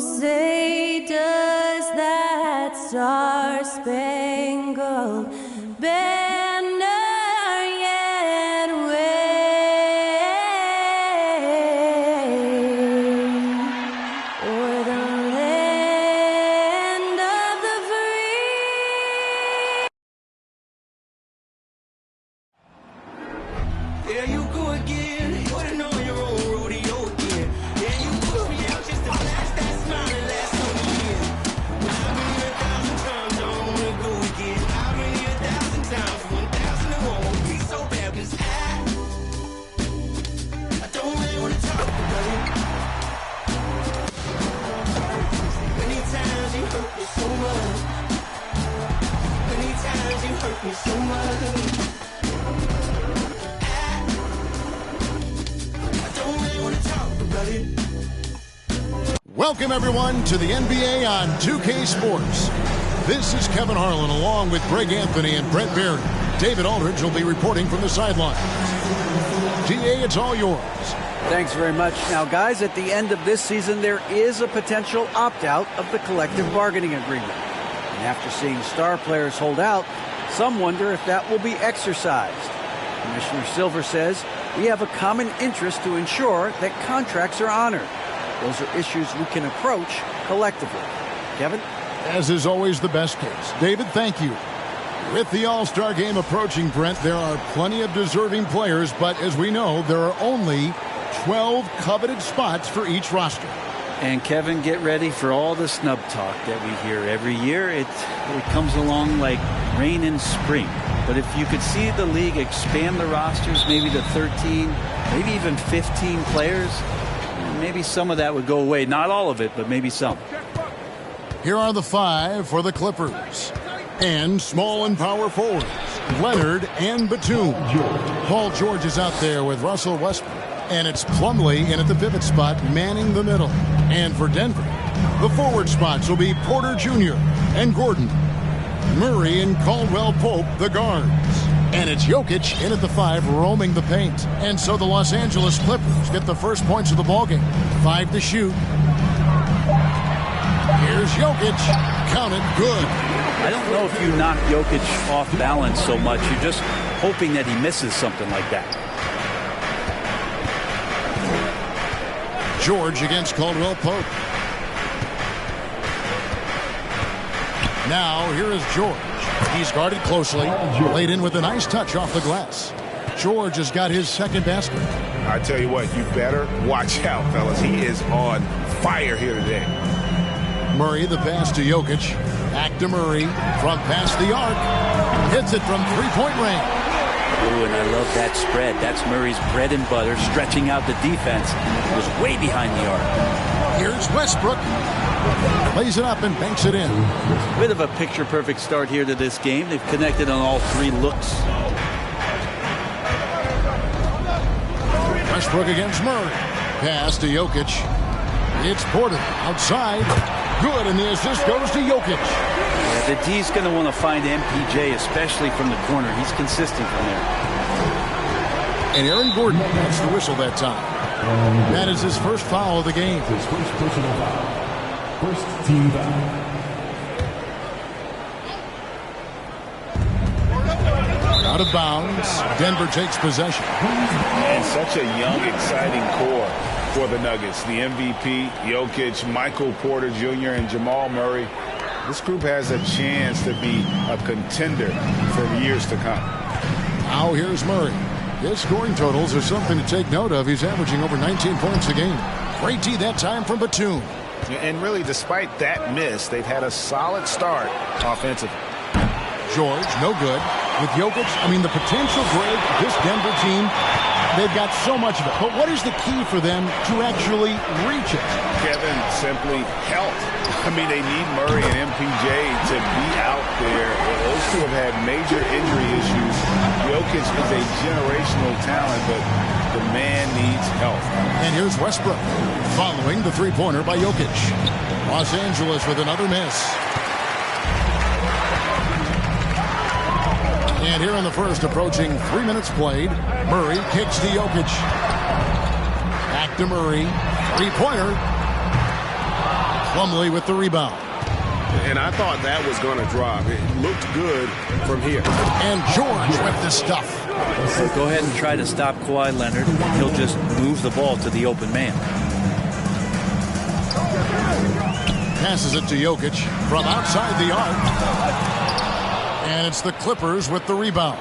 say does that star-spangled banner yet wave o'er the land of the free? There you go again, putting on your own rodeo again. Yeah, you push me out just to blast that smile and last so many years. How many 1,000 times I wanna go again? How many 1,000 times? 1,001 won't be so bad, 'cause I don't really wanna talk about it. Many times you hurt me so much. Many times you hurt me so much. Welcome, everyone, to the NBA on 2K Sports. This is Kevin Harlan along with Greg Anthony and Brent Barry. David Aldridge will be reporting from the sidelines. DA, it's all yours. Thanks very much. Now, guys, at the end of this season, there is a potential opt-out of the collective bargaining agreement. And after seeing star players hold out, some wonder if that will be exercised. Commissioner Silver says we have a common interest to ensure that contracts are honored. Those are issues we can approach collectively. Kevin? As is always the best case. David, thank you. With the All-Star game approaching, Brent, there are plenty of deserving players, but as we know, there are only 12 coveted spots for each roster. And Kevin, get ready for all the snub talk that we hear every year. It comes along like rain in spring. But if you could see the league expand the rosters maybe to 13, maybe even 15 players, maybe some of that would go away. Not all of it, but maybe some. Here are the 5 for the Clippers. And small and power forwards, Leonard and Batum. Paul George is out there with Russell Westbrook. And it's Plumlee in at the pivot spot, manning the middle. And for Denver, the forward spots will be Porter Jr. and Gordon. Murray and Caldwell Pope, the guards. And it's Jokic in at the 5, roaming the paint. And so the Los Angeles Clippers get the first points of the ballgame. 5 to shoot. Here's Jokic. Count it, good. I don't know if you knock Jokic off balance so much. You're just hoping that he misses something like that. George against Caldwell Pope. Now here is George. He's guarded closely. Laid in with a nice touch off the glass. George has got his second basket. I tell you what, you better watch out, fellas. He is on fire here today. Murray, the pass to Jokic. Back to Murray from past the arc. Hits it from three-point range. Ooh, and I love that spread. That's Murray's bread and butter, stretching out the defense. It was way behind the arc. Here's Westbrook. Plays it up and banks it in. Bit of a picture-perfect start here to this game. They've connected on all 3 looks. Westbrook against Murray. Pass to Jokic. It's Porter outside. Good, and the assist goes to Jokic. Yeah, the D's going to want to find MPJ, especially from the corner. He's consistent from there. And Aaron Gordon gets the whistle that time. That is his first foul of the game. His first personal foul. First team foul. Out of bounds. Denver takes possession. And such a young, exciting core for the Nuggets. The MVP, Jokic, Michael Porter Jr., and Jamal Murray. This group has a chance to be a contender for years to come. Now here's Murray. His scoring totals are something to take note of. He's averaging over 19 points a game. Great D that time from Batum. And really, despite that miss, they've had a solid start offensively. George, no good. With Jokic, the potential, Greg, this Denver team, they've got so much of it. But what is the key for them to actually reach it? Kevin, simply health. They need Murray and MPJ to be out there. Those two have had major injury issues. Jokic is a generational talent, but the man needs health. And here's Westbrook following the three-pointer by Jokic. Los Angeles with another miss. And here in the first, approaching 3 minutes played, Murray kicks to Jokic. Back to Murray. Three-pointer. Plumlee with the rebound. And I thought that was going to drop. It looked good from here. And George with the stuff. So go ahead and try to stop Kawhi Leonard, and he'll just move the ball to the open man. Passes it to Jokic from outside the arc. And it's the Clippers with the rebound.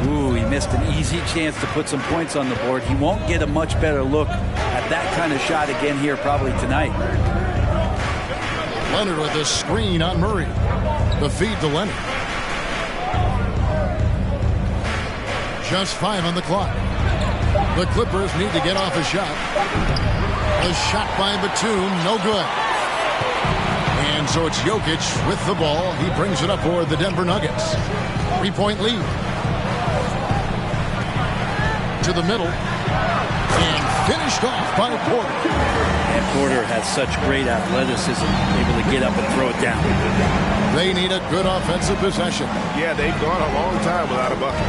Ooh, he missed an easy chance to put some points on the board. He won't get a much better look at that kind of shot again here probably tonight. Leonard with a screen on Murray. The feed to Leonard. Just 5 on the clock. The Clippers need to get off a shot. A shot by Batum, no good. And so it's Jokic with the ball. He brings it up for the Denver Nuggets. 3-point lead. To the middle. And finished off by Porter. And Porter has such great athleticism, able to get up and throw it down. They need a good offensive possession. Yeah, they've gone a long time without a bucket.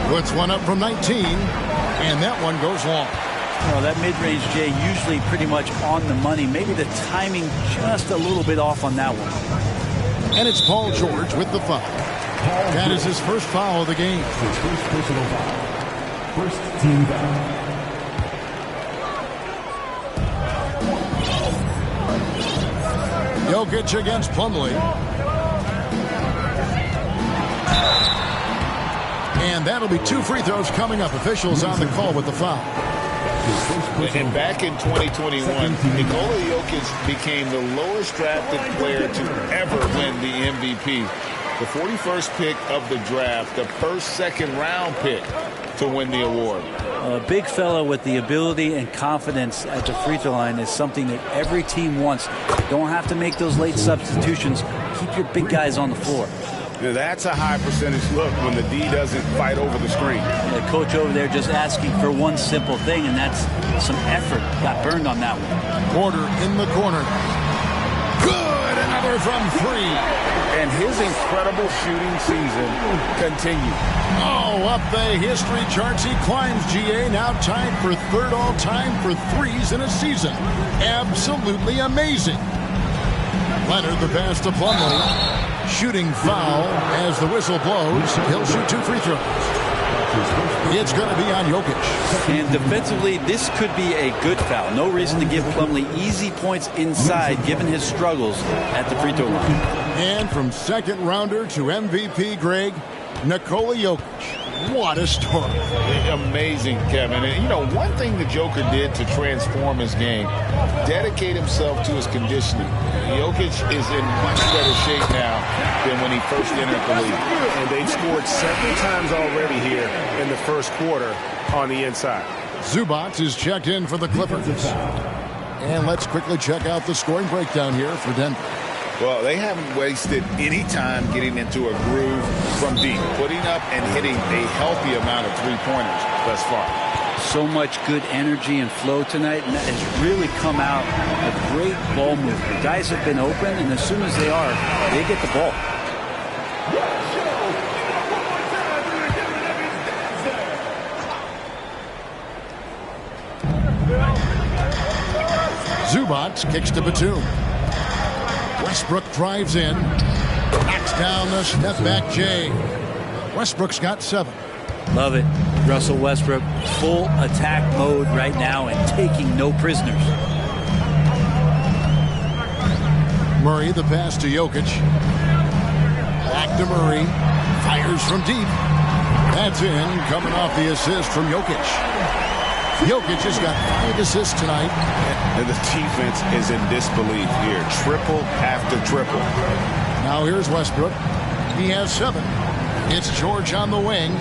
Puts one up from 19, and that one goes long. Well, that mid-range, Jay, usually pretty much on the money. Maybe the timing just a little bit off on that one. And it's Paul George with the foul. That is his first foul of the game. His first personal foul. First team foul. Jokic against Plumlee. And that'll be 2 free throws coming up. Officials on the call with the foul. And back in 2021, Nikola Jokic became the lowest drafted player to ever win the MVP. The 41st pick of the draft, the first second-round pick to win the award. A big fella with the ability and confidence at the free throw line is something that every team wants. Don't have to make those late substitutions. Keep your big guys on the floor. That's a high percentage look when the D doesn't fight over the screen. The coach over there just asking for one simple thing, and that's some effort. Got burned on that one. Porter in the corner. Good! Another from 3. And his incredible shooting season continues. Oh, up the history charts he climbs, GA. Now tied for 3rd all-time for threes in a season. Absolutely amazing. Leonard the pass to Plumlee. Shooting foul as the whistle blows. He'll shoot 2 free throws. It's going to be on Jokic. And defensively, this could be a good foul. No reason to give Plumlee easy points inside, given his struggles at the free throw line. And from second rounder to MVP, Greg, Nikola Jokic. What a story. Amazing, Kevin. And, you know, one thing the Joker did to transform his game, dedicate himself to his conditioning. Jokic is in much better shape now than when he first entered the league. And they've scored several times already here in the first quarter on the inside. Zubac is checked in for the Clippers. And let's quickly check out the scoring breakdown here for Denver. Well, they haven't wasted any time getting into a groove from deep, putting up and hitting a healthy amount of three-pointers thus far. So much good energy and flow tonight, and that has really come out of great ball movement. Guys have been open, and as soon as they are, they get the ball. Zubac kicks to Batum. Westbrook drives in. Knocks down the step back J. Westbrook's got 7. Love it. Russell Westbrook, full attack mode right now and taking no prisoners. Murray, the pass to Jokic. Back to Murray. Fires from deep. That's in, coming off the assist from Jokic. Jokic has got 5 assists tonight. And the defense is in disbelief here. Triple after triple. Now here's Westbrook. He has 7. It's George on the wing.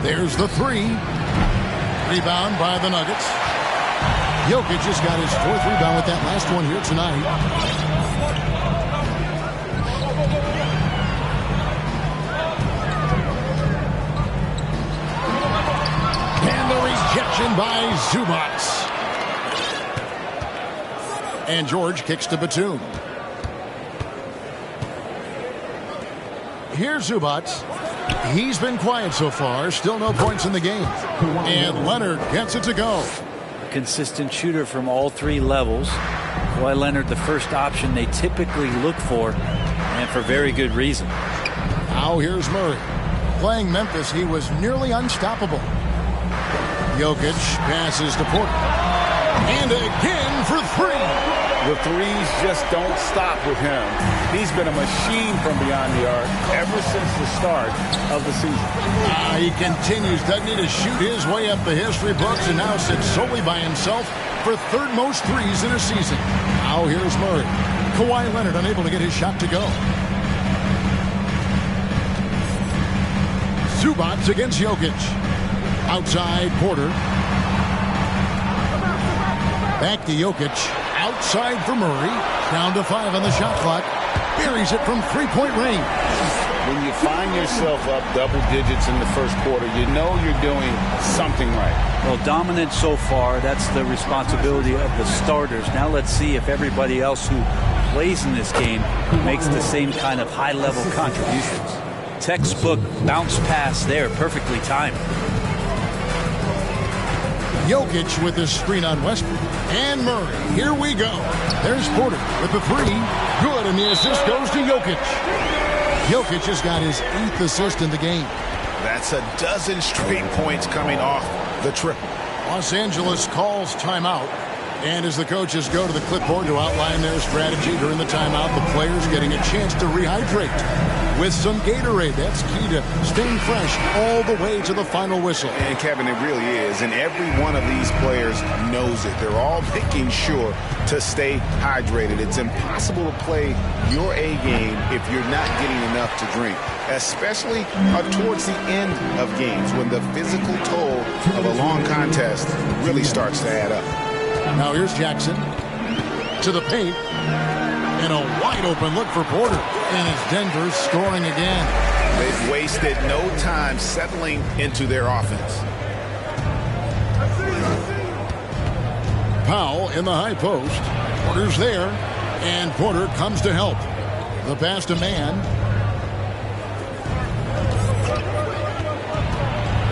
There's the 3. Rebound by the Nuggets. Jokic just got his 4th rebound with that last one here tonight. And the rejection by Zubac. And George kicks to Batum. Here's Zubac. He's been quiet so far. Still no points in the game. And Leonard gets it to go. Consistent shooter from all three levels. Kawhi Leonard, the first option they typically look for, and for very good reason. Now here's Murray. Playing Memphis, he was nearly unstoppable. Jokic passes to Porter. And again for three. The threes just don't stop with him. He's been a machine from beyond the arc ever since the start of the season. He continues, doesn't he, to shoot his way up the history books and now sits solely by himself for third most threes in a season. Now here's Murray. Kawhi Leonard unable to get his shot to go. Zubac against Jokic. Outside Porter. Back to Jokic. Outside for Murray. Down to 5 on the shot clock. Buries it from three-point range. When you find yourself up double digits in the first quarter, you know you're doing something right. Well, dominant so far. That's the responsibility of the starters. Now let's see if everybody else who plays in this game makes the same kind of high-level contributions. Textbook bounce pass there, perfectly timed. Jokic with the screen on Westbrook. And Murray. Here we go. There's Porter with the three. Good, and the assist goes to Jokic. Jokic has got his 8th assist in the game. That's a dozen straight points coming off the triple. Los Angeles calls timeout. And as the coaches go to the clipboard to outline their strategy during the timeout, the players getting a chance to rehydrate with some Gatorade. That's key to staying fresh all the way to the final whistle. And Kevin, it really is. And every one of these players knows it. They're all making sure to stay hydrated. It's impossible to play your A game if you're not getting enough to drink, especially towards the end of games when the physical toll of a long contest really starts to add up. Now here's Jackson to the paint. And a wide open look for Porter. And it's Denver scoring again. They've wasted no time settling into their offense. Powell in the high post. Porter's there. And Porter comes to help. The pass to Man.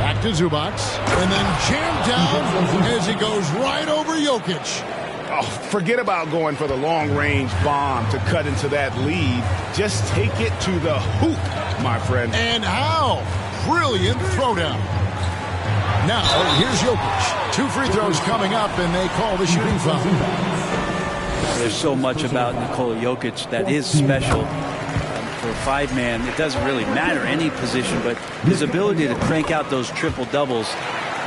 Back to Zubac. And then jammed down as he goes right over Jokic. Oh, forget about going for the long-range bomb to cut into that lead. Just take it to the hoop, my friend. And how? Brilliant throwdown. Now, here's Jokic. 2 free throws coming up, and they call the shooting foul. There's so much about Nikola Jokic that is special. For a 5-man, it doesn't really matter any position, but his ability to crank out those triple-doubles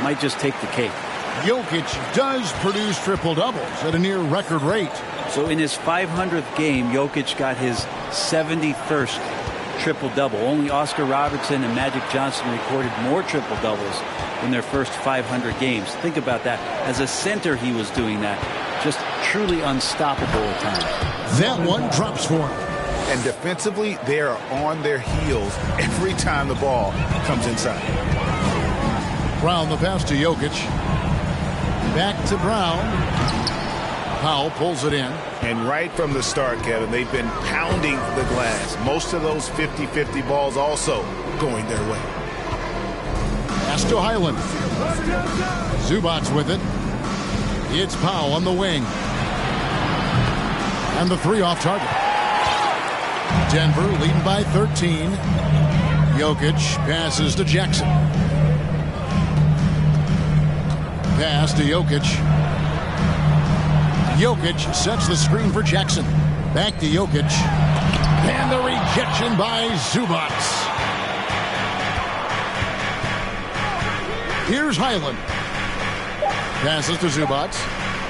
might just take the cake. Jokic does produce triple-doubles at a near record rate. So in his 500th game, Jokic got his 71st triple-double. Only Oscar Robertson and Magic Johnson recorded more triple-doubles in their first 500 games. Think about that. As a center, he was doing that. Just truly unstoppable at times. That one drops for him. And defensively, they are on their heels every time the ball comes inside. Brown the pass to Jokic. Back to Brown. Powell pulls it in. And right from the start, Kevin, they've been pounding the glass. Most of those 50-50 balls also going their way. Pass to Highland. Zubac with it. It's Powell on the wing. And the 3 off target. Denver leading by 13. Jokic passes to Jackson. Pass to Jokic. Jokic sets the screen for Jackson. Back to Jokic. And the rejection by Zubac. Here's Highland. Passes to Zubac.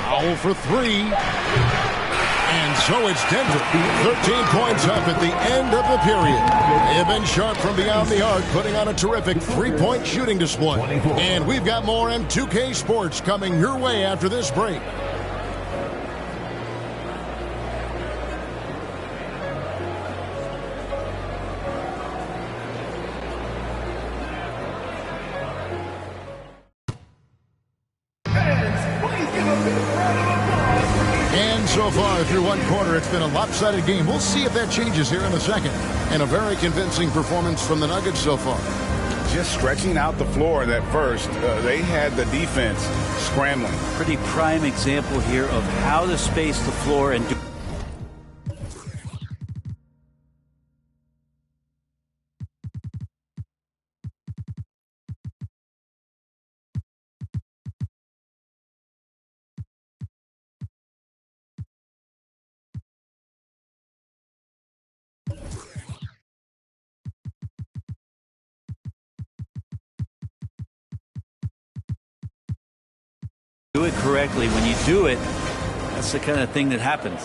Powell for 3. And so it's Denver. 13 points up at the end of the period. They have been sharp from beyond the arc, putting on a terrific 3-point shooting display. And we've got more M2K Sports coming your way after this break. So far through one quarter, it's been a lopsided game. We'll see if that changes here in the second. And a very convincing performance from the Nuggets so far. Just stretching out the floor in that first. They had the defense scrambling. Pretty prime example here of how to space the floor and do. Do it correctly. When you do it, that's the kind of thing that happens.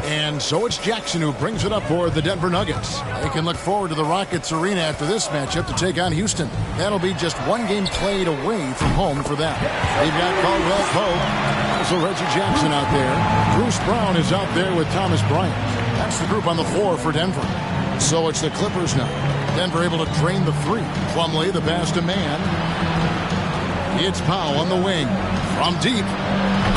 And so it's Jackson who brings it up for the Denver Nuggets. They can look forward to the Rockets Arena after this matchup to take on Houston. That'll be just one game played away from home for them. They've got Caldwell Pope, also Reggie Jackson out there. Bruce Brown is out there with Thomas Bryant. That's the group on the floor for Denver. So it's the Clippers now. Denver able to drain the three. Plumlee, the pass to man. It's Powell on the wing. From deep.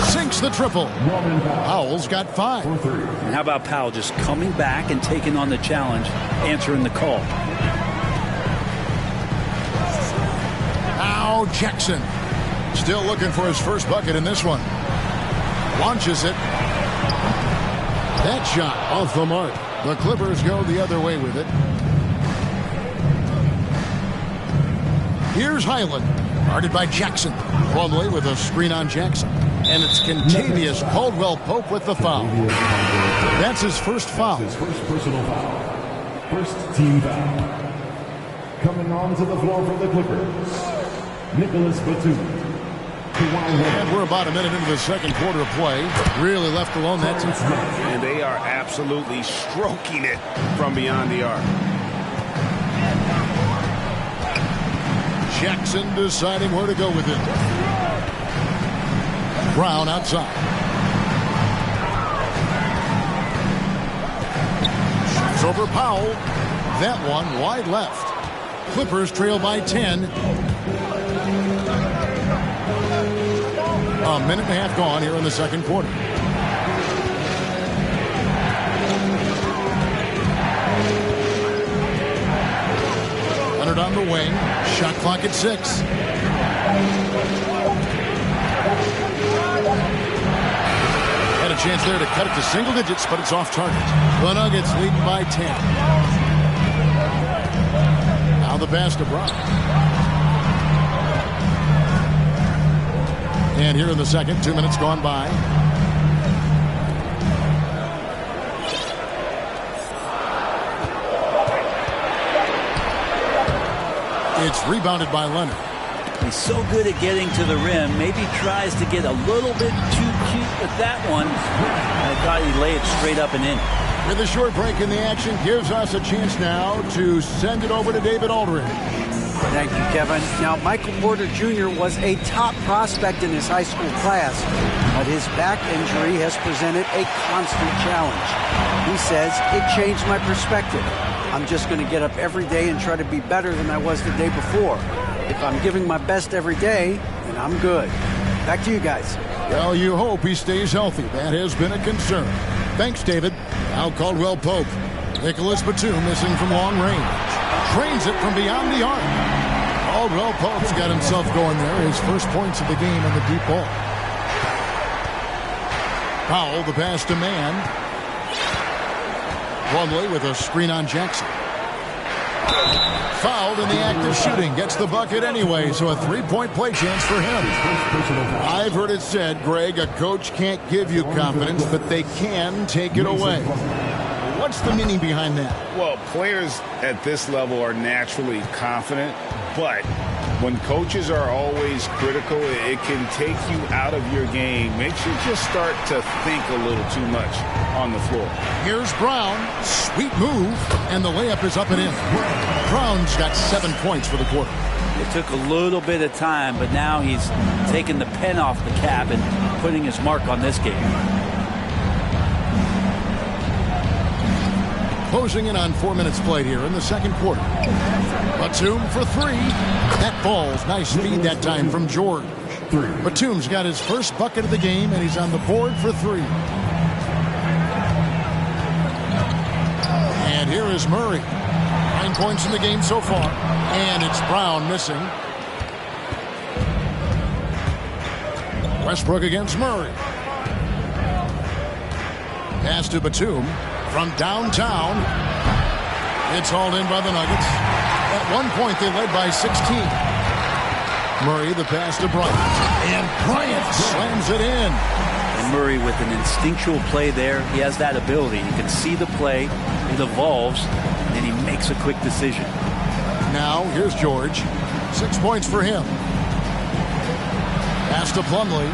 Sinks the triple. Powell's got 5. And how about Powell just coming back and taking on the challenge, answering the call. Now Jackson. Still looking for his first bucket in this one. Launches it. That shot off the mark. The Clippers go the other way with it. Here's Highland. Guarded by Jackson. Plumlee with a screen on Jackson. And it's contagious. Caldwell Pope with the foul. That's his first foul. His first personal foul. First team foul. Coming onto the floor for the Clippers, Nicholas Batum. And we're about a minute into the second quarter of play. Really left alone that time. And they are absolutely stroking it from beyond the arc. Jackson deciding where to go with it. Brown outside. Shoots over Powell. That one wide left. Clippers trail by 10. A minute and a half gone here in the second quarter. Leonard on the wing. Shot clock at 6. Had a chance there to cut it to single digits, but it's off target. The Nuggets leading by 10. Now the pass to Brown. And here in the second, 2 minutes gone by. It's rebounded by Leonard. He's so good at getting to the rim. Maybe tries to get a little bit too cute with that one. I thought he'd lay it straight up and in. With a short break in the action, gives us a chance now to send it over to David Aldridge. Thank you, Kevin. Now, Michael Porter Jr. was a top prospect in his high school class, but his back injury has presented a constant challenge. He says, it changed my perspective. I'm just going to get up every day and try to be better than I was the day before. If I'm giving my best every day, then I'm good. Back to you guys. Well, you hope he stays healthy. That has been a concern. Thanks, David. Now Caldwell Pope. Nicholas Batum missing from long range. Trains it from beyond the arc. Caldwell Pope's got himself going there. His first points of the game in the deep ball. Powell, the pass to man. Plumlee with a screen on Jackson. Fouled in the act of shooting. Gets the bucket anyway, so a three-point play chance for him. I've heard it said, Greg, a coach can't give you confidence, but they can take it away. What's the meaning behind that? Well, players at this level are naturally confident, but when coaches are always critical, it can take you out of your game. Makes you just start to think a little too much on the floor. Here's Brown. Sweet move, and the layup is up and in. Brown's got 7 points for the quarter. It took a little bit of time, but now he's taking the pen off the cap and putting his mark on this game. Closing in on 4 minutes played here in the second quarter. Batum for 3. That falls. Nice feed that time from George. 3. Batum's got his first bucket of the game, and he's on the board for 3. And here is Murray. 9 points in the game so far. And it's Brown missing. Westbrook against Murray. Pass to Batum from downtown. It's hauled in by the Nuggets. At one point, they led by 16. Murray, the pass to Bryant. And Bryant slams it in. And Murray with an instinctual play there. He has that ability. You can see the play. It evolves. And then he makes a quick decision. Now, here's George. 6 points for him. Pass to Plumlee.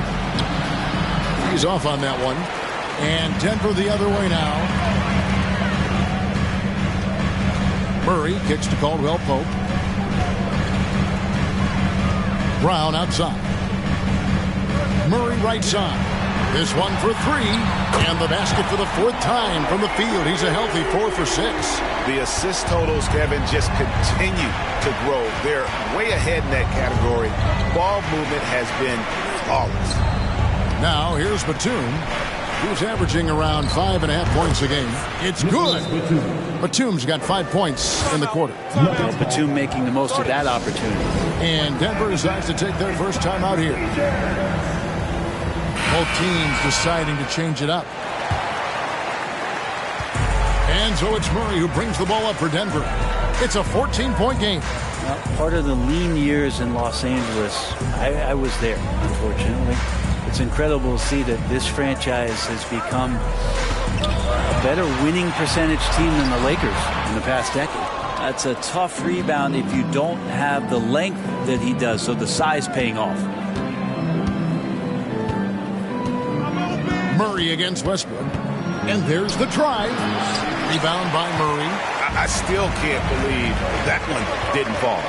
He's off on that one. And Denver the other way now. Murray kicks to Caldwell Pope. Brown outside. Murray right side. This one for 3. And the basket for the 4th time from the field. He's a healthy 4 for 6. The assist totals, Kevin, just continue to grow. They're way ahead in that category. Ball movement has been flawless. Now here's Batum, who's averaging around 5.5 points a game. It's good. Batum's got 5 points in the quarter. Batum making the most of that opportunity. And Denver decides to take their first time out here. Both teams deciding to change it up. And so it's Murray who brings the ball up for Denver. It's a 14-point game. Well, part of the lean years in Los Angeles, I was there, unfortunately. It's incredible to see that this franchise has become a better winning percentage team than the Lakers in the past decade. That's a tough rebound if you don't have the length that he does, so the size paying off. Murray against Westbrook. And there's the drive. Rebound by Murray. I still can't believe that one didn't fall.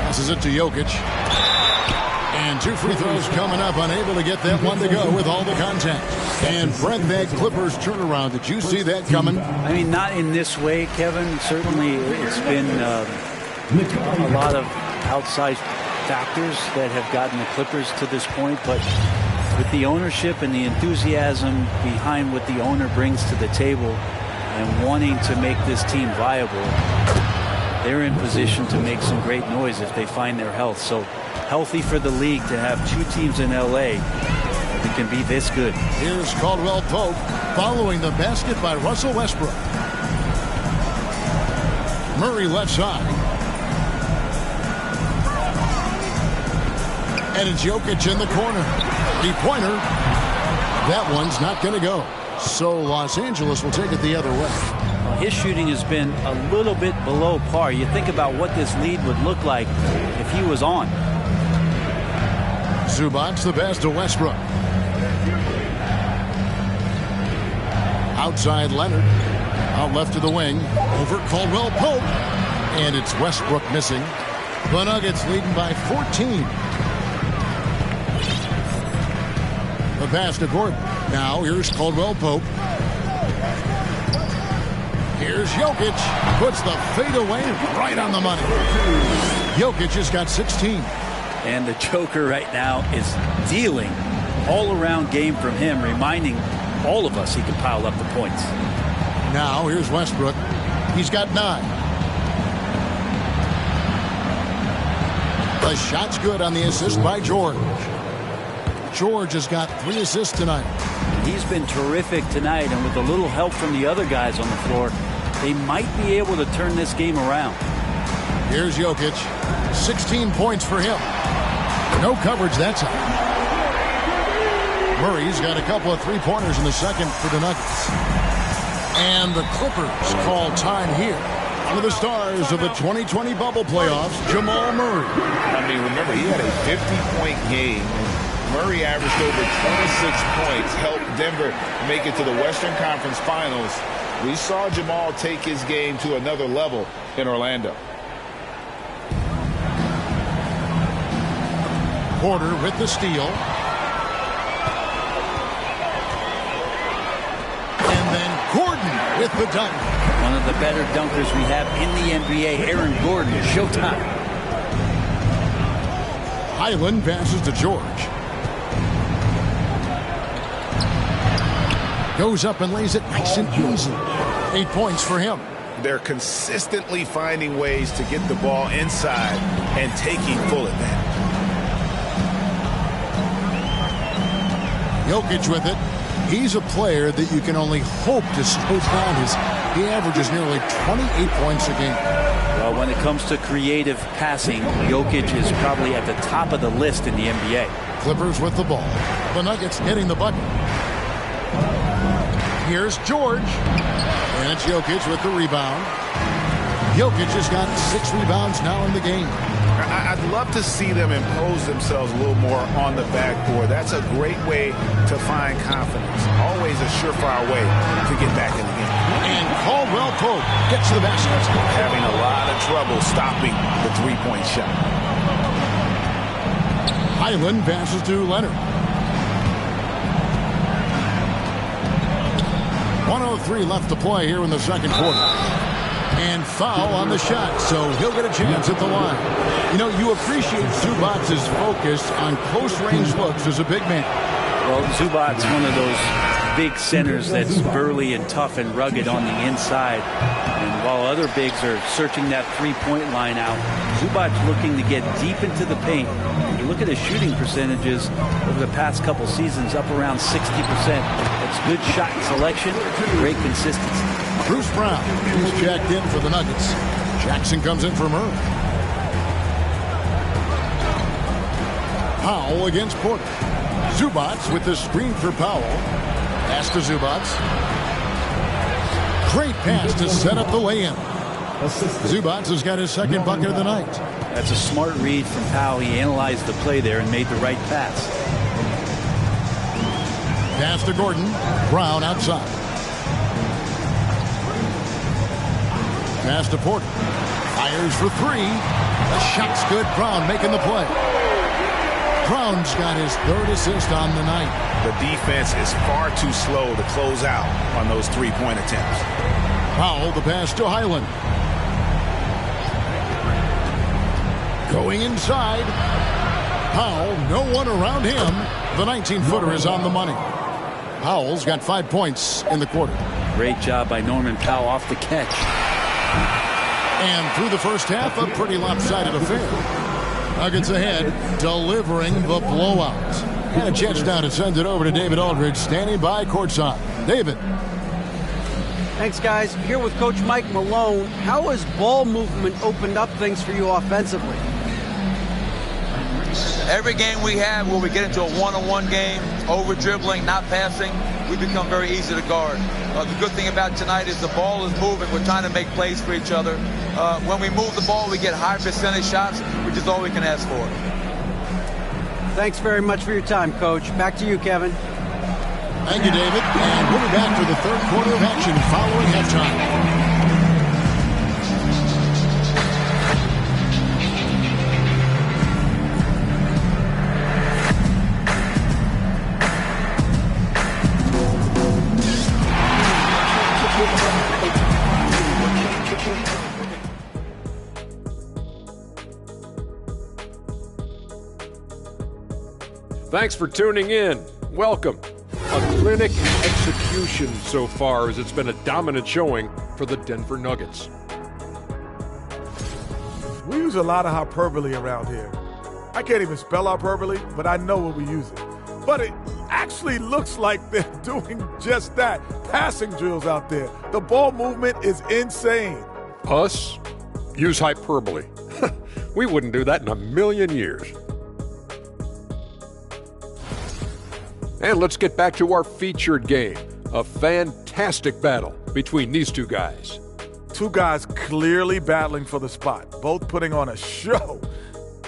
Passes it to Jokic. And 2 free throws coming up, unable to get that one to go with all the contact. And Brent, that Clippers turnaround, did you see that coming? I mean, not in this way, Kevin. Certainly it's been a lot of outside factors that have gotten the Clippers to this point, but with the ownership and the enthusiasm behind what the owner brings to the table and wanting to make this team viable, they're in position to make some great noise if they find their health. So healthy for the league to have 2 teams in L.A. that can be this good. Here's Caldwell Pope following the basket by Russell Westbrook. Murray left side. And it's Jokic in the corner. Three-pointer. That one's not going to go. So Los Angeles will take it the other way. Well, his shooting has been a little bit below par. You think about what this lead would look like if he was on. Zubac's the pass to Westbrook. Outside Leonard. Out left to the wing. Over Caldwell Pope. And it's Westbrook missing. The Nuggets leading by 14. The pass to Gordon. Now here's Caldwell Pope. Here's Jokic. Puts the fadeaway right on the money. Jokic has got 16. And the Joker right now is dealing all-around game from him, reminding all of us he can pile up the points. Now here's Westbrook. He's got 9. The shot's good on the assist by George. George has got 3 assists tonight. He's been terrific tonight, and with a little help from the other guys on the floor, they might be able to turn this game around. Here's Jokic. 16 points for him. No coverage that time. Murray's got a couple of 3-pointers in the second for the Nuggets. And the Clippers call time here. One of the stars of the 2020 bubble playoffs, Jamal Murray. I mean, remember, he had a 50-point game. Murray averaged over 26 points, helped Denver make it to the Western Conference Finals. We saw Jamal take his game to another level in Orlando. Porter with the steal. And then Gordon with the dunk. One of the better dunkers we have in the NBA, Aaron Gordon. Showtime. Highland passes to George. Goes up and lays it nice and easy. 8 points for him. They're consistently finding ways to get the ball inside and taking full advantage. Jokic with it. He's a player that you can only hope to slow down. He averages nearly 28 points a game. Well, when it comes to creative passing, Jokic is probably at the top of the list in the NBA. Clippers with the ball. The Nuggets getting the bucket. Here's George. And it's Jokic with the rebound. Jokic has got 6 rebounds now in the game. I'd love to see them impose themselves a little more on the backboard. That's a great way to find confidence. Always a surefire way to get back in the game. And Caldwell Pope gets the basket. Having a lot of trouble stopping the three-point shot. Highland passes to Leonard. 1:03 left to play here in the second quarter. And foul on the shot, so he'll get a chance at the line. You know, you appreciate Zubac's focus on close-range looks as a big man. Well, Zubac's one of those big centers that's burly and tough and rugged on the inside. And while other bigs are searching that three-point line out, Zubac's looking to get deep into the paint. You look at his shooting percentages over the past couple seasons, up around 60%. That's good shot selection, great consistency. Bruce Brown is checked in for the Nuggets. Jackson comes in for Murray. Powell against Porter. Zubac with the screen for Powell. Pass to Zubac. Great pass to set up the lay-in. Zubac has got his second bucket of the night. That's a smart read from Powell. He analyzed the play there and made the right pass. Pass to Gordon. Brown outside. Pass to Porter. Fires for 3. The shot's good. Brown making the play. Brown's got his 3rd assist on the night. The defense is far too slow to close out on those three-point attempts. Powell, the pass to Highland. Going inside. Powell, no one around him. The 19-footer is on the money. Powell's got 5 points in the quarter. Great job by Norman Powell off the catch. And through the first half, a pretty lopsided affair. Nuggets ahead, delivering the blowout. And a chance now to send it over to David Aldridge, standing by courtside. David. Thanks, guys. Here with Coach Mike Malone. How has ball movement opened up things for you offensively? Every game we have where we get into a one-on-one game, over-dribbling, not passing, we become very easy to guard. The good thing about tonight is the ball is moving. We're trying to make plays for each other. When we move the ball, we get high percentage shots, which is all we can ask for. Thanks very much for your time, Coach. Back to you, Kevin. Thank you, David. And we'll be back for the third quarter of action following halftime. Thanks for tuning in. Welcome. A clinic execution so far, as it's been a dominant showing for the Denver Nuggets. We use a lot of hyperbole around here. I can't even spell hyperbole, but I know when we use it. But it actually looks like they're doing just that. Passing drills out there. The ball movement is insane. Us? Use hyperbole. We wouldn't do that in a million years. And let's get back to our featured game. A fantastic battle between these two guys. Two guys clearly battling for the spot, both putting on a show.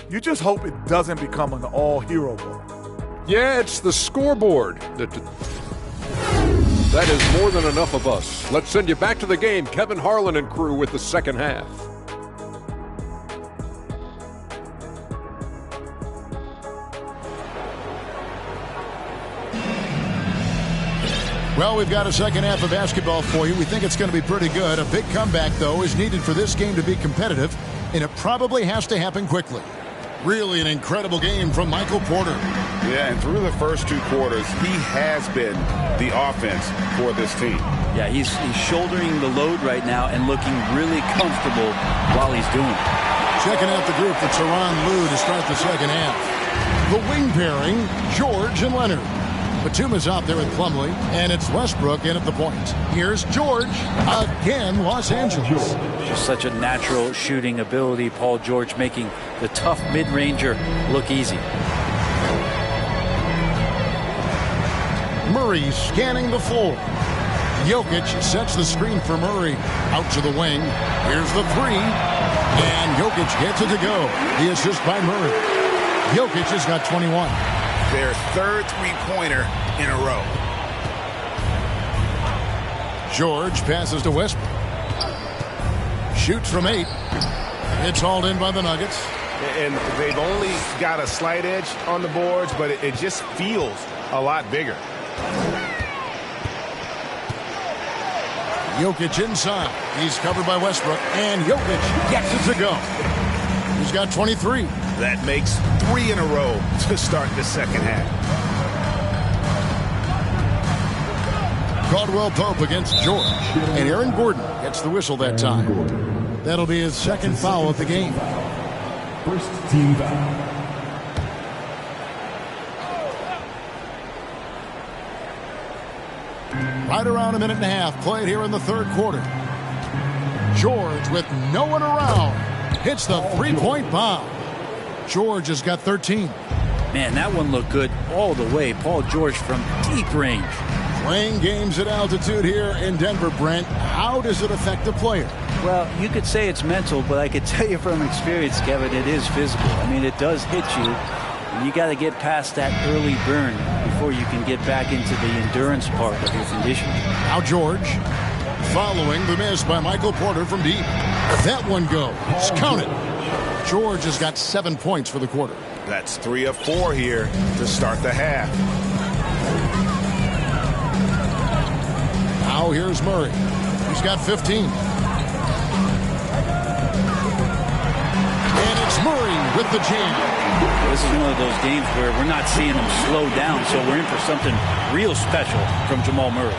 You just hope it doesn't become an all-hero ball. Yeah, it's the scoreboard. That is more than enough of us. Let's send you back to the game. Kevin Harlan and crew with the second half. Well, we've got a second half of basketball for you. We think it's going to be pretty good. A big comeback, though, is needed for this game to be competitive, and it probably has to happen quickly. Really an incredible game from Michael Porter. Yeah, and through the first 2 quarters, he has been the offense for this team. Yeah, he's shouldering the load right now and looking really comfortable while he's doing it. Checking out the group for Tyronn Lue to start the second half. The wing pairing, George and Leonard. Batum is out there with Plumlee, and it's Westbrook in at the point. Here's George, again Los Angeles. Just such a natural shooting ability. Paul George making the tough mid-ranger look easy. Murray scanning the floor. Jokic sets the screen for Murray. Out to the wing. Here's the three. And Jokic gets it to go. The assist by Murray. Jokic has got 21. Their third three-pointer in a row. George passes to Westbrook. Shoots from 8. It's hauled in by the Nuggets. And they've only got a slight edge on the boards, but it just feels a lot bigger. Jokic inside. He's covered by Westbrook. And Jokic gets it to go. He's got 23. That makes 3 in a row to start the second half. Caldwell Pope against George. And Aaron Gordon gets the whistle that time. That'll be his second foul of the game. First team foul. Right around a minute and a half played here in the third quarter. George with no one around hits the three-point bomb. George has got 13. Man, that one looked good all the way. Paul George from deep range. Playing games at altitude here in Denver, Brent. How does it affect the player? Well, you could say it's mental, but I could tell you from experience, Kevin, it is physical. I mean, it does hit you. And you got to get past that early burn before you can get back into the endurance part of your conditioning. Now George following the miss by Michael Porter from deep. That one goes. Count it. George has got 7 points for the quarter. That's 3 of 4 here to start the half. Now here's Murray. He's got 15. And it's Murray with the jam. This is one of those games where we're not seeing him slow down, so we're in for something real special from Jamal Murray.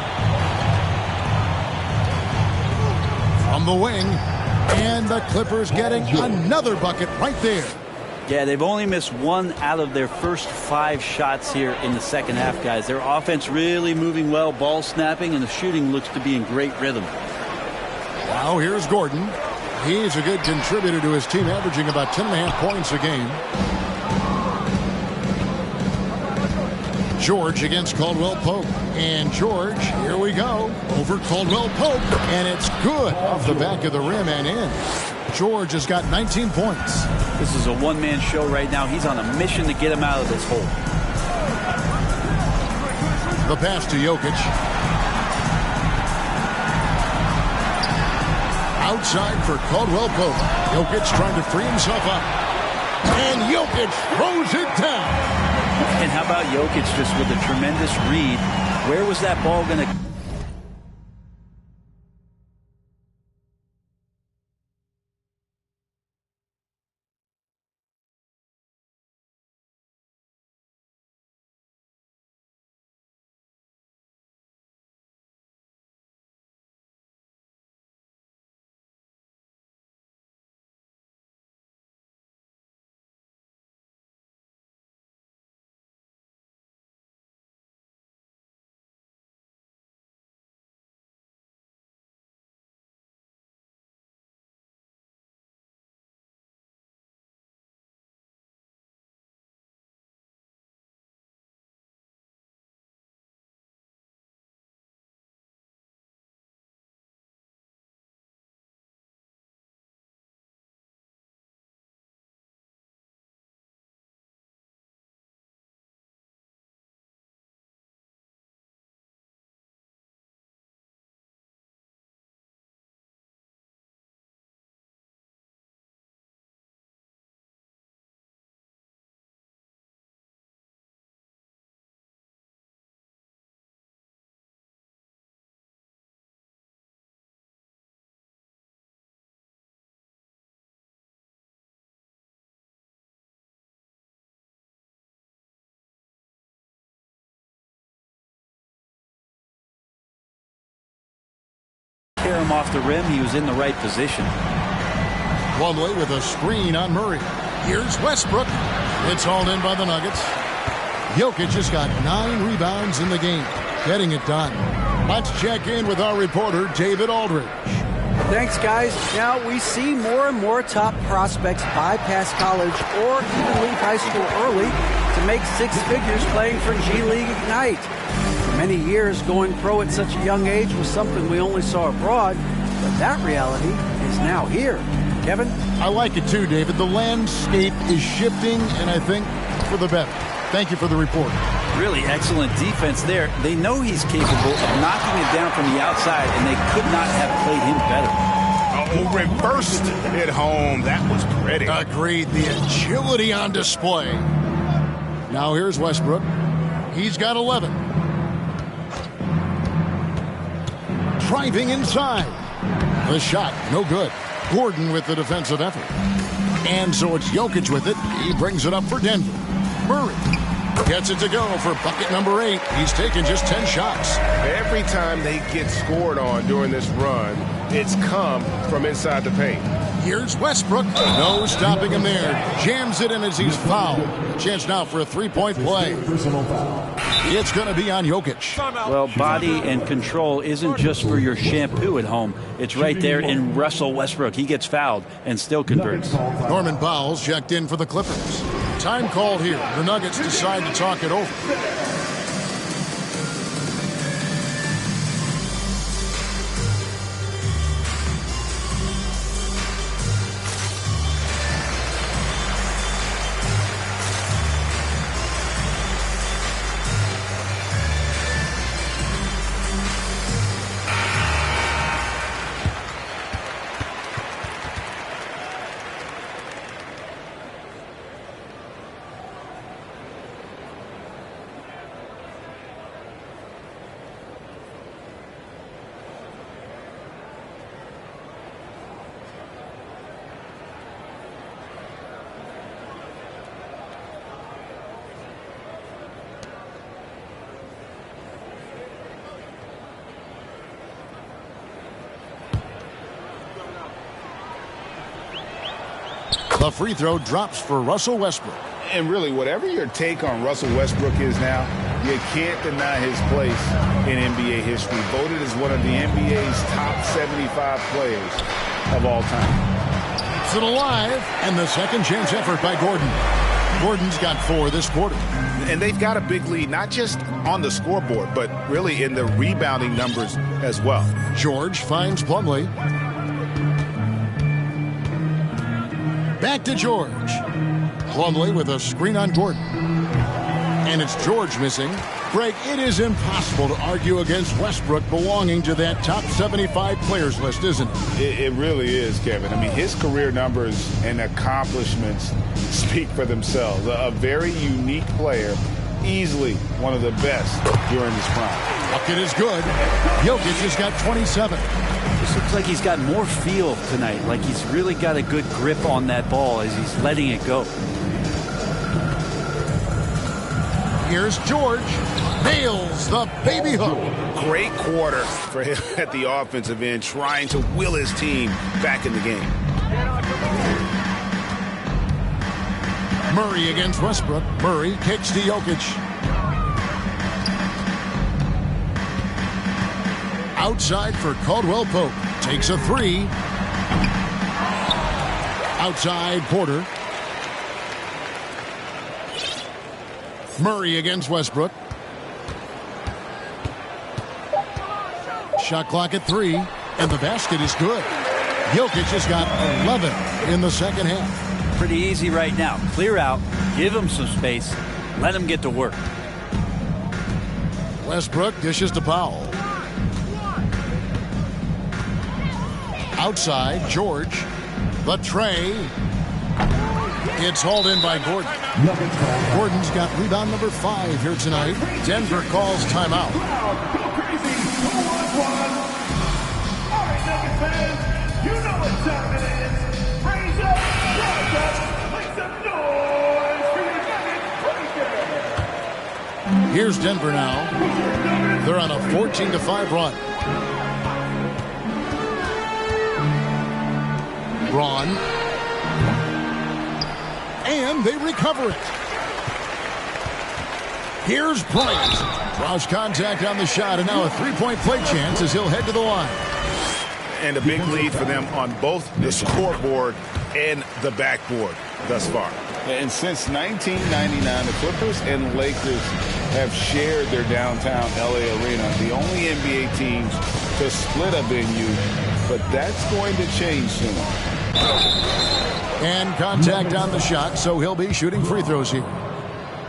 From the wing, and the Clippers getting another bucket right there. Yeah, they've only missed 1 out of their first 5 shots here in the second half, guys. Their offense really moving well, ball snapping, and the shooting looks to be in great rhythm. Now here's Gordon. He's a good contributor to his team, averaging about 10.5 points a game. George against Caldwell Pope. And George, here we go, over Caldwell Pope. And it's good off the back of the rim and in. George has got 19 points. This is a one-man show right now. He's on a mission to get him out of this hole. The pass to Jokic. Outside for Caldwell Pope. Jokic trying to free himself up. And Jokic throws it down. And how about Jokic just with a tremendous read? Where was that ball going to off the rim, he was in the right position. Plumlee with a screen on Murray. Here's Westbrook. It's hauled in by the Nuggets. Jokic has got 9 rebounds in the game, getting it done. Let's check in with our reporter, David Aldridge. Thanks, guys. Now, we see more and more top prospects bypass college or even leave high school early to make 6 figures playing for G League Ignite. For many years, going pro at such a young age was something we only saw abroad, but that reality is now here. Kevin? I like it too, David. The landscape is shifting, and I think for the better. Thank you for the report. Really excellent defense there. They know he's capable of knocking it down from the outside, and they could not have played him better. Oh, reversed it home. That was pretty. Agreed. The agility on display. Now here's Westbrook. He's got 11. Driving inside. The shot, no good. Gordon with the defensive effort. And so it's Jokic with it. He brings it up for Denver. Murray gets it to go for bucket number 8. He's taken just 10 shots. Every time they get scored on during this run, it's come from inside the paint. Here's Westbrook. No stopping him there. Jams it in as he's fouled. Chance now for a 3-point play. It's going to be on Jokic. Well, body and control isn't just for your shampoo at home. It's right there in Russell Westbrook. He gets fouled and still converts. Norman Powell's checked in for the Clippers. Time called here. The Nuggets decide to talk it over. The free throw drops for Russell Westbrook. And really, whatever your take on Russell Westbrook is now, you can't deny his place in NBA history. Voted as one of the NBA's top 75 players of all time. Keeps it alive, and the second chance effort by Gordon. Gordon's got 4 this quarter. And they've got a big lead, not just on the scoreboard, but really in the rebounding numbers as well. George finds Plumlee. Back to George. Plumlee with a screen on Gordon. And it's George missing. Greg, it is impossible to argue against Westbrook belonging to that top 75 players list, isn't it? It really is, Kevin. I mean, his career numbers and accomplishments speak for themselves. A very unique player, easily one of the best during his prime. Bucket is good. Jokic has got 27. This looks like he's got more feel tonight, like he's really got a good grip on that ball as he's letting it go. Here's George. Nails the baby hook. Great quarter for him at the offensive end, trying to will his team back in the game. Murray against Westbrook. Murray kicks to Jokic. Outside for Caldwell Pope. Takes a 3. Outside Porter. Murray against Westbrook. Shot clock at 3. And the basket is good. Jokic has got 11 in the second half. Pretty easy right now. Clear out. Give him some space. Let him get to work. Westbrook dishes to Powell. Outside, George. The tray. It's hauled in by Gordon. Gordon's got rebound number 5 here tonight. Denver calls timeout. Here's Denver now. They're on a 14-5 run. Braun. And they recover it. Here's Bryant. Cross contact on the shot, and now a three-point play chance as he'll head to the line. And a big lead for them on both the scoreboard and the backboard thus far. And since 1999, the Clippers and Lakers have shared their downtown LA arena, the only NBA teams to split a venue, but that's going to change soon. And contact on the shot, so he'll be shooting free throws here.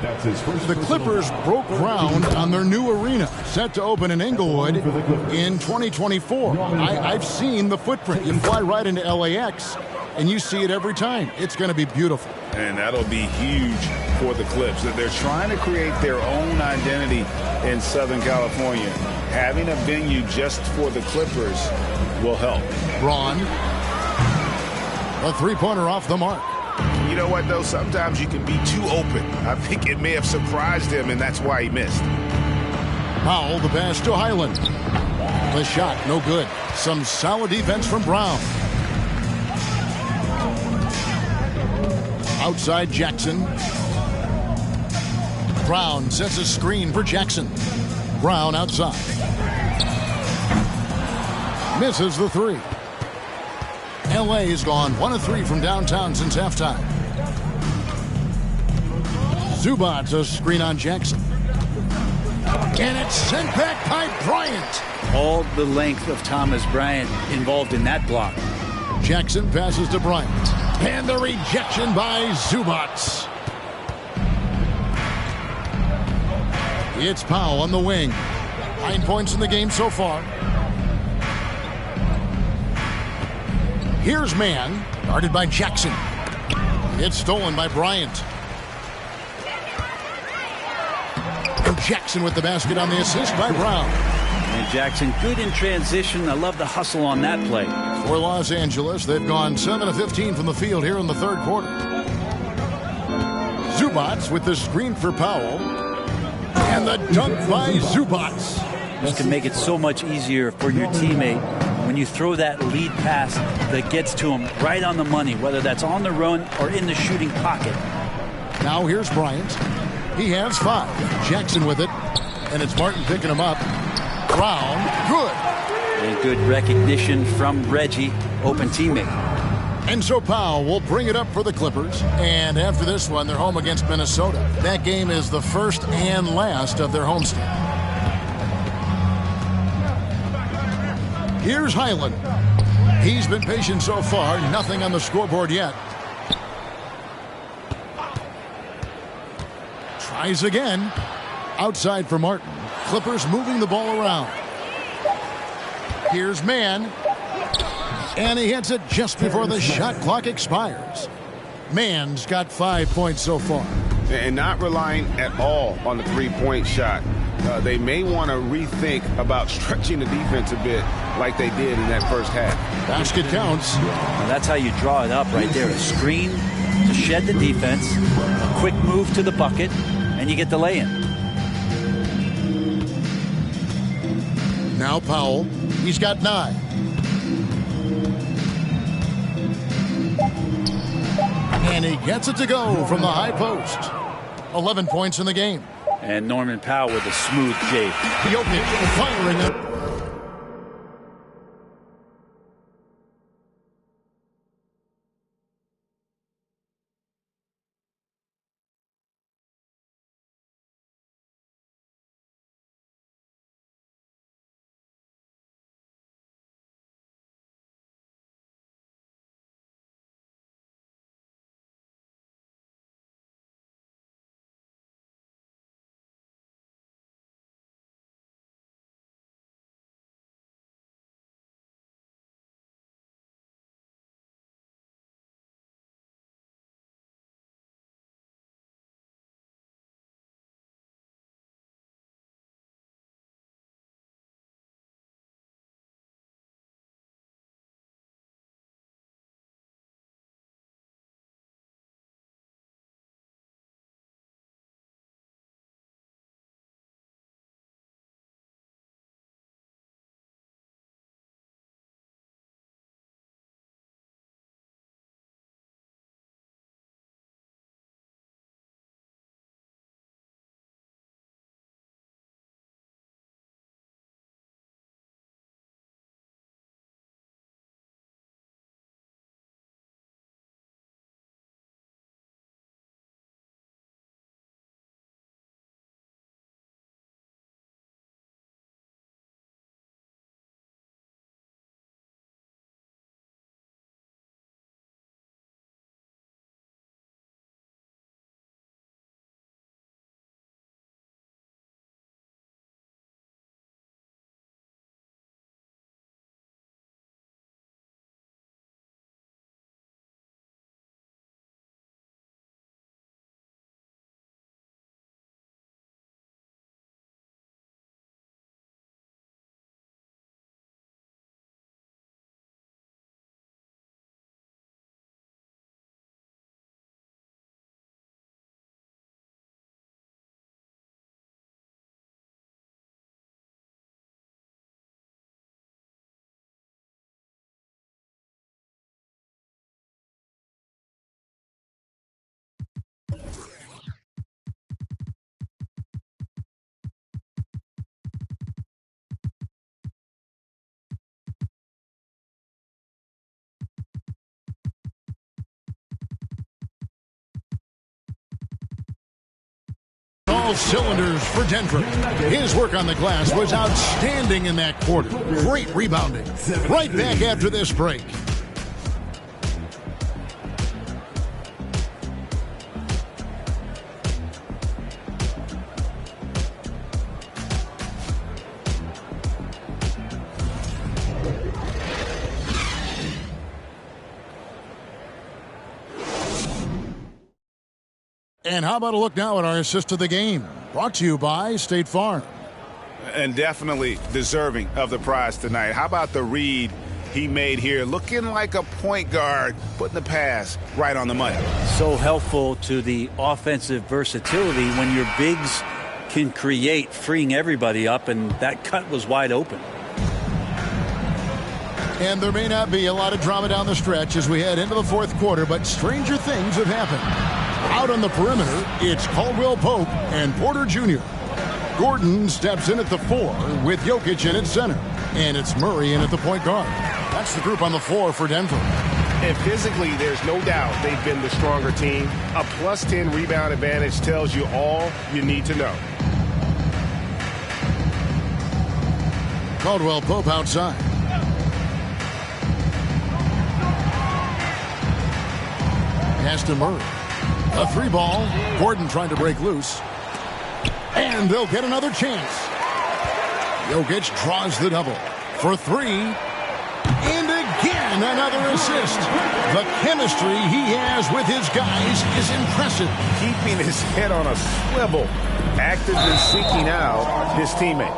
That's his first. The Clippers broke ground on their new arena, set to open in Inglewood in 2024. I've seen the footprint. You fly right into LAX, and you see it every time. It's going to be beautiful. And that'll be huge for the Clips. They're trying to create their own identity in Southern California. Having a venue just for the Clippers will help. Braun. A three-pointer off the mark. You know what, though? Sometimes you can be too open. I think it may have surprised him, and that's why he missed. Powell, the pass to Highland. The shot, no good. Some solid defense from Brown. Outside Jackson. Brown sets a screen for Jackson. Brown outside. Misses the three. LA has gone 1 of 3 from downtown since halftime. Zubac, a screen on Jackson. And it's sent back by Bryant. All the length of Thomas Bryant involved in that block. Jackson passes to Bryant. And the rejection by Zubac. It's Powell on the wing. 9 points in the game so far. Here's Mann, guarded by Jackson. It's stolen by Bryant. And Jackson with the basket on the assist by Brown. And Jackson good in transition. I love the hustle on that play. For Los Angeles, they've gone 7 of 15 from the field here in the third quarter. Zubac with the screen for Powell. And the dunk by Zubac. This can make it so much easier for your teammate when you throw that lead pass that gets to him right on the money, whether that's on the run or in the shooting pocket. Now here's Bryant. He has 5. Jackson with it. And it's Martin picking him up. Brown, good. And good recognition from Reggie, open teammate. And so Powell will bring it up for the Clippers. And after this one, they're home against Minnesota. That game is the first and last of their homestand. Here's Highland. He's been patient so far. Nothing on the scoreboard yet. Tries again. Outside for Martin. Clippers moving the ball around. Here's Mann. And he hits it just before the shot clock expires. Mann's got 5 points so far. And not relying at all on the three-point shot. They may want to rethink about stretching the defense a bit like they did in that first half. Basket counts. Now that's how you draw it up right there. A screen to shed the defense, a quick move to the bucket, and you get the lay-in. Now Powell. He's got 9. And he gets it to go from the high post. 11 points in the game. And Norman Powell with a smooth J. Jokic firing it. all cylinders for Denver. His work on the glass was outstanding in that quarter. Great rebounding. Right back after this break. And how about a look now at our assist of the game? Brought to you by State Farm. And definitely deserving of the prize tonight. How about the read he made here? Looking like a point guard, putting the pass right on the money. So helpful to the offensive versatility when your bigs can create, freeing everybody up, and that cut was wide open. And there may not be a lot of drama down the stretch as we head into the fourth quarter, but stranger things have happened. Out on the perimeter, it's Caldwell Pope and Porter Jr. Gordon steps in at the 4 with Jokic in at center. And it's Murray in at the point guard. That's the group on the floor for Denver. And physically, there's no doubt they've been the stronger team. A plus 10 rebound advantage tells you all you need to know. Caldwell Pope outside. Pass to Murray. A 3-ball. Gordon trying to break loose. And they'll get another chance. Jokic draws the double for 3. And again, another assist. The chemistry he has with his guys is impressive. Keeping his head on a swivel, actively seeking out his teammate.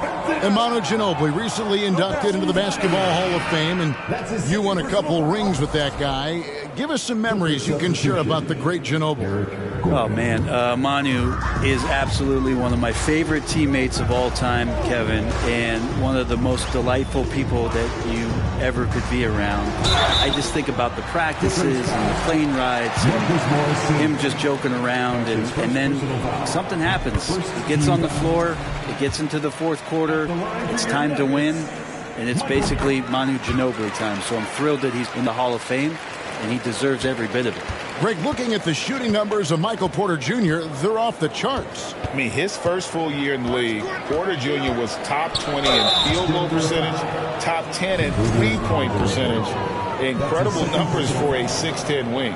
Manu Ginobili recently inducted into the Basketball Hall of Fame, and you won a couple rings with that guy. Give us some memories you can share about the great Ginobili. Oh, man. Manu is absolutely one of my favorite teammates of all time, Kevin, and one of the most delightful people that you ever could be around. I just think about the practices and the plane rides and him just joking around, and then something happens. He gets on the floor, it gets into the fourth quarter, it's time to win, and it's basically Manu Ginobili time. So I'm thrilled that he's in the Hall of Fame, and he deserves every bit of it. Greg, looking at the shooting numbers of Michael Porter Jr., they're off the charts. I mean, his first full year in the league, Porter Jr. was top 20 in field goal percentage, top 10 in three-point percentage. Incredible numbers for a 6'10 wing.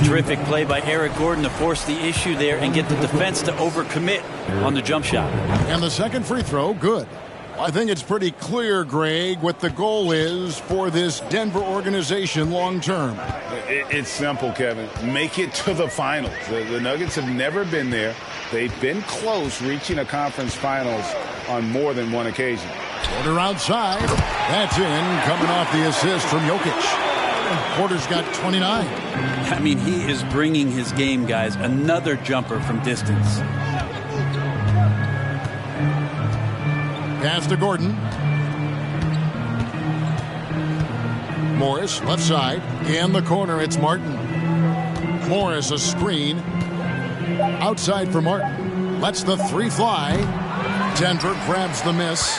Terrific play by Eric Gordon to force the issue there and get the defense to overcommit on the jump shot. And the second free throw, good. I think it's pretty clear, Greg, what the goal is for this Denver organization long term. It's simple, Kevin. Make it to the finals. The Nuggets have never been there. They've been close reaching a conference finals on more than one occasion. Porter outside. That's in, coming off the assist from Jokic. Porter's got 29. I mean, he is bringing his game, guys. Another jumper from distance. Pass to Gordon. Morris, left side. In the corner, it's Martin. Morris, a screen. Outside for Martin. Lets the 3 fly. Denver grabs the miss.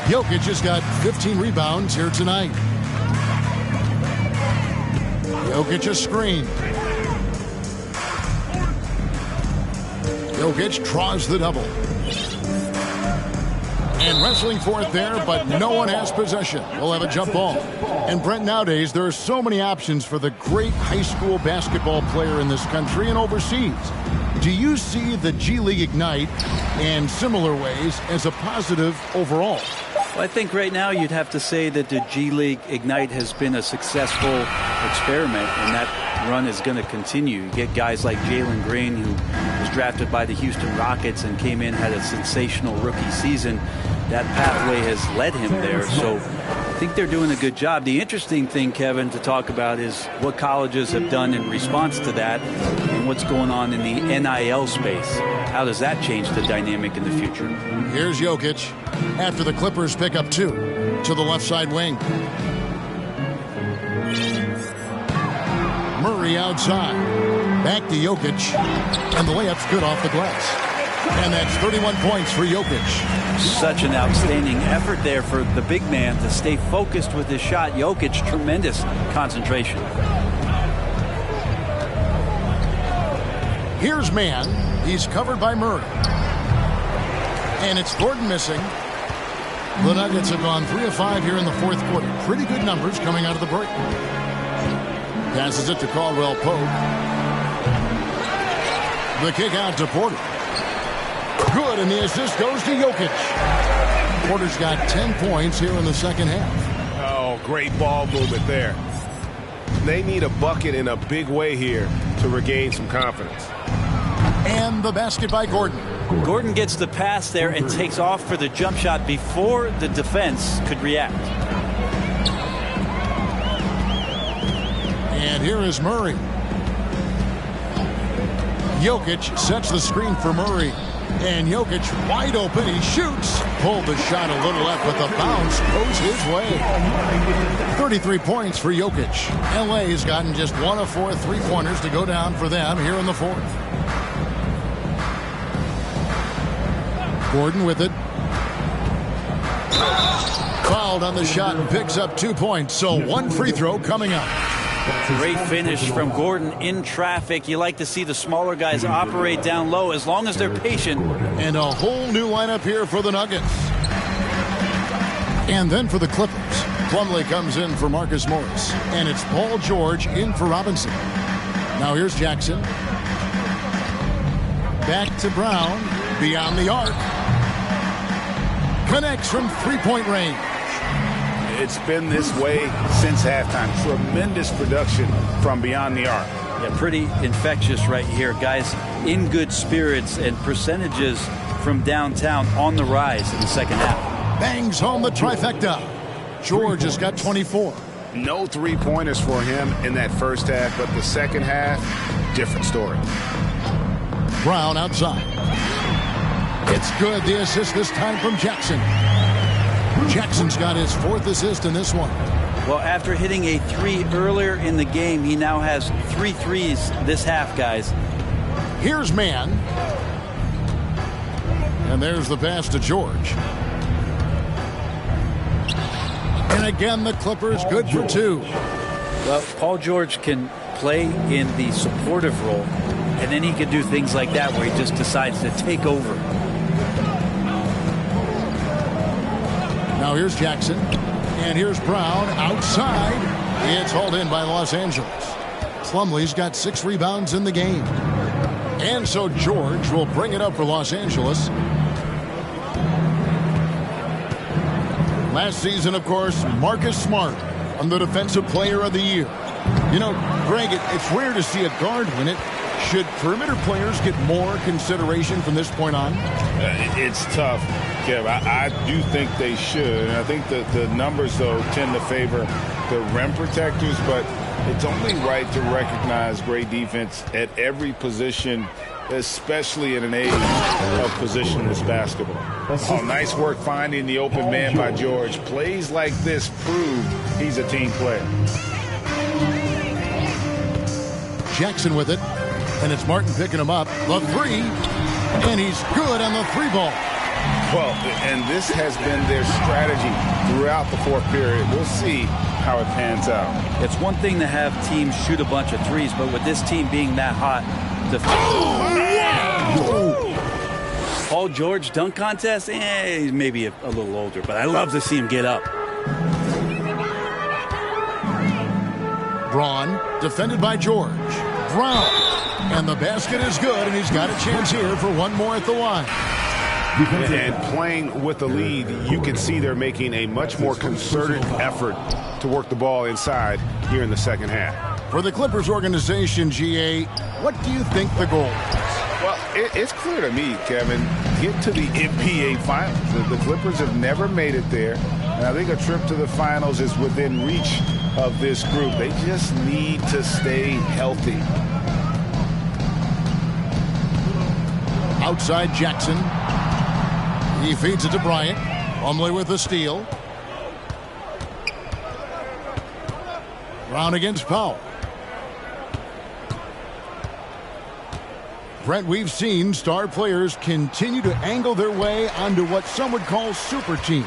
Jokic has got 15 rebounds here tonight. Jokic a screen. Jokic draws the double. And wrestling for it there, but no one has possession. We'll have a jump ball. And Brent, nowadays, there are so many options for the great high school basketball player in this country and overseas. Do you see the G League Ignite and similar ways as a positive overall? Well, I think right now you'd have to say that the G League Ignite has been a successful experiment, and that run is going to continue. You get guys like Jalen Green, who was drafted by the Houston Rockets and came in, had a sensational rookie season. That pathway has led him there, so I think they're doing a good job. The interesting thing, Kevin, to talk about is what colleges have done in response to that and what's going on in the NIL space. How does that change the dynamic in the future? Here's Jokic after the Clippers pick up 2 to the left side wing. Murray outside. Back to Jokic. And the layup's good off the glass. And that's 31 points for Jokic. Such an outstanding effort there for the big man to stay focused with his shot. Jokic, tremendous concentration. Here's man. He's covered by Murray. And it's Gordon missing. The Nuggets have gone 3 of 5 here in the fourth quarter. Pretty good numbers coming out of the break. Passes it to Caldwell Pope. The kick out to Porter. Good, and the assist goes to Jokic. Porter's got 10 points here in the second half. Oh, great ball movement there. They need a bucket in a big way here to regain some confidence. And the basket by Gordon. Gordon gets the pass there and takes off for the jump shot before the defense could react. And here is Murray. Jokic sets the screen for Murray. And Jokic wide open. He shoots. Pulled the shot a little left, but the bounce goes his way. 33 points for Jokic. LA has gotten just 1 of 4 3-pointers to go down for them here in the fourth. Gordon with it. Fouled on the shot and picks up 2 points. So 1 free throw coming up. Great finish from Gordon in traffic. You like to see the smaller guys operate down low as long as they're patient. And a whole new lineup here for the Nuggets. And then for the Clippers, Plumlee comes in for Marcus Morris. And it's Paul George in for Robinson. Now here's Jackson. Back to Brown. Beyond the arc. Connects from 3-point range. It's been this way since halftime. Tremendous production from beyond the arc. Yeah, pretty infectious right here. Guys in good spirits and percentages from downtown on the rise in the second half. Bangs home the trifecta. George has got 24. No 3-pointers for him in that first half, but the second half, different story. Brown outside. It's good. The assist this time from Jackson. Jackson's got his 4th assist in this one. Well, after hitting a 3 earlier in the game, he now has 3 threes this half, guys. Here's Mann. And there's the pass to George. And again, the Clippers good for 2. Well, Paul George can play in the supportive role, and then he can do things like that where he just decides to take over. Now here's Jackson. And here's Brown outside. It's hauled in by Los Angeles. Plumlee's got 6 rebounds in the game. And so George will bring it up for Los Angeles. Last season, of course, Marcus Smart on the Defensive Player of the Year. You know, Greg, it's rare to see a guard win it. Should perimeter players get more consideration from this point on? It's tough, Kev. I do think they should. And I think the numbers, though, tend to favor the rim protectors. But it's only right to recognize great defense at every position, especially in an age of positionless basketball. Oh, nice work finding the open man by George. Plays like this prove he's a team player. Jackson with it. And it's Martin picking him up. The 3. And he's good on the 3-ball. Well, and this has been their strategy throughout the fourth period. We'll see how it pans out. It's one thing to have teams shoot a bunch of threes, but with this team being that hot, Paul George dunk contest, he's maybe a little older, but I love to see him get up. Braun defended by George. Brown. And the basket is good, and he's got a chance here for one more at the line. And playing with the lead, you can see they're making a much more concerted effort to work the ball inside here in the second half. For the Clippers organization, GA, what do you think the goal is? Well, it's clear to me, Kevin, get to the NBA Finals. The Clippers have never made it there, and I think a trip to the Finals is within reach of this group. They just need to stay healthy. Outside Jackson. He feeds it to Bryant. Plumlee with the steal. Brown against Powell. Brent, we've seen star players continue to angle their way onto what some would call super teams.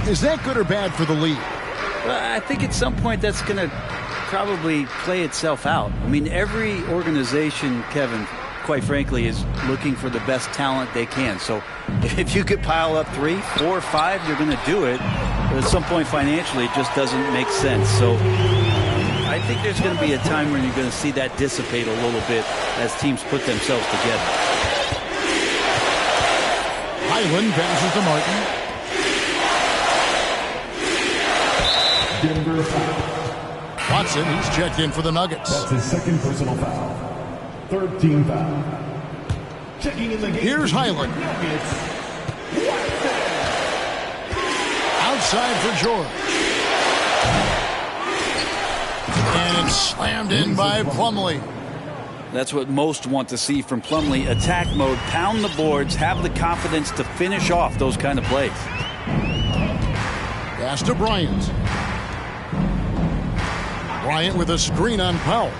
Is that good or bad for the league? Well, I think at some point that's going to probably play itself out. I mean, every organization, Kevin, quite frankly, is looking for the best talent they can. So if you could pile up 3, 4, 5, you're going to do it. But at some point financially, it just doesn't make sense. So I think there's going to be a time when you're going to see that dissipate a little bit as teams put themselves together. Highland passes to Martin. Denver foul. Watson, he's checked in for the Nuggets. That's his second personal foul. Third team foul. Checking in the game. Here's Highland. Outside for George. And it's slammed in by Plumlee. That's what most want to see from Plumlee. Attack mode, pound the boards, have the confidence to finish off those kind of plays. Pass to Bryant. Bryant with a screen on Powell.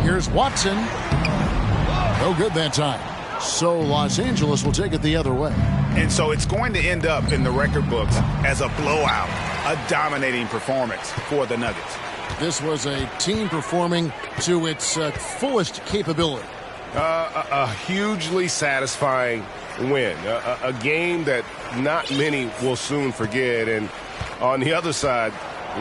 Here's Watson. No good that time. So Los Angeles will take it the other way. And so it's going to end up in the record books as a blowout, a dominating performance for the Nuggets. This was a team performing to its fullest capability. A hugely satisfying win. A game that not many will soon forget. And on the other side,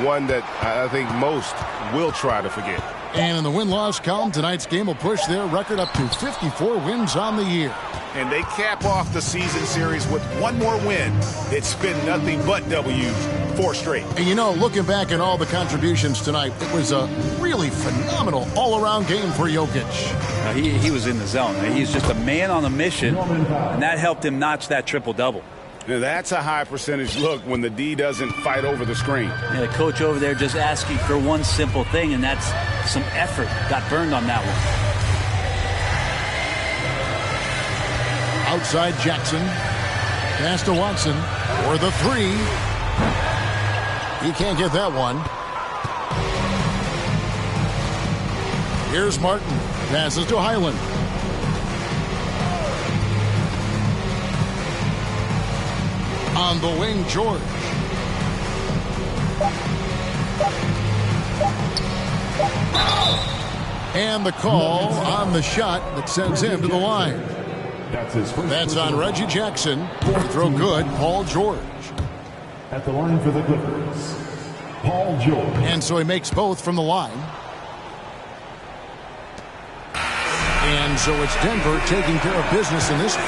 one that I think most will try to forget. And in the win-loss column, tonight's game will push their record up to 54 wins on the year. And they cap off the season series with one more win. It's been nothing but W's, 4 straight. And you know, looking back at all the contributions tonight, it was a really phenomenal all-around game for Jokic. He was in the zone. He's just a man on a mission, and that helped him notch that triple-double. Now, that's a high percentage look when the D doesn't fight over the screen. Yeah, the coach over there just asking for one simple thing, and that's some effort. Got burned on that one. Outside Jackson. Pass to Watson for the 3. He can't get that one. Here's Martin. Passes to Highland. On the wing, George. And the call on the shot that sends him to the line. That's on Reggie Jackson. Free throw good, Paul George. At the line for the Clippers, Paul George. And so he makes both from the line. And so it's Denver taking care of business in this game.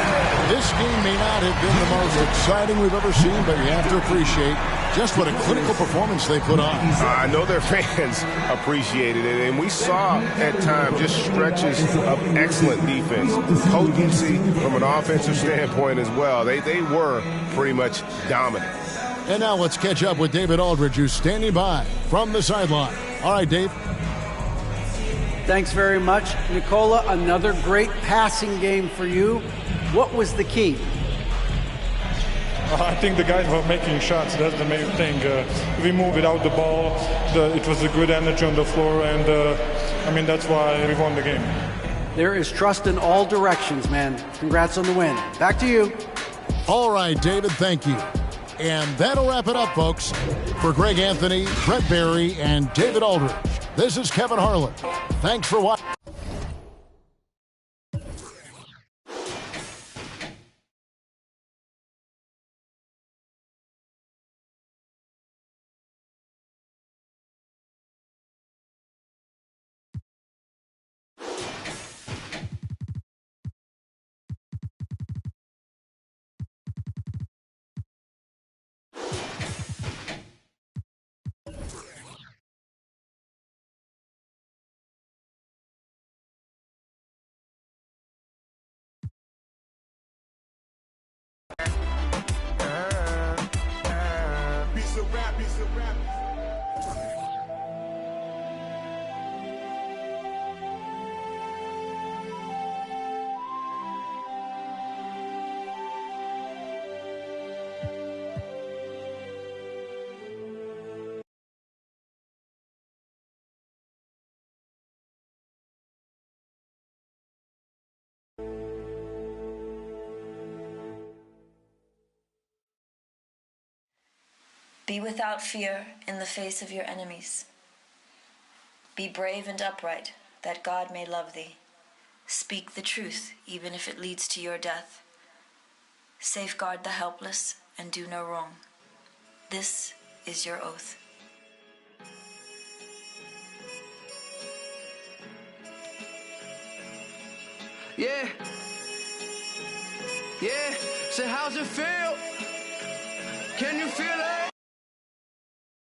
This game may not have been the most exciting we've ever seen, but you have to appreciate just what a clinical performance they put on. I know their fans appreciated it, and we saw at times just stretches of excellent defense, potency from an offensive standpoint as well. They were pretty much dominant. And now let's catch up with David Aldridge, who's standing by from the sideline. All right, Dave. Thanks very much. Nicola, another great passing game for you. What was the key? I think the guys were making shots. That's the main thing. We moved without the ball. It was a good energy on the floor, and that's why we won the game. There is trust in all directions, man. Congrats on the win. Back to you. All right, David, thank you. And that'll wrap it up, folks. For Greg Anthony, Brett Barry, and David Aldridge, this is Kevin Harlan. Thanks for watching. Be without fear in the face of your enemies. Be brave and upright, that God may love thee. Speak the truth, even if it leads to your death. Safeguard the helpless and do no wrong. This is your oath. Yeah. Yeah. So how's it feel? Can you feel it?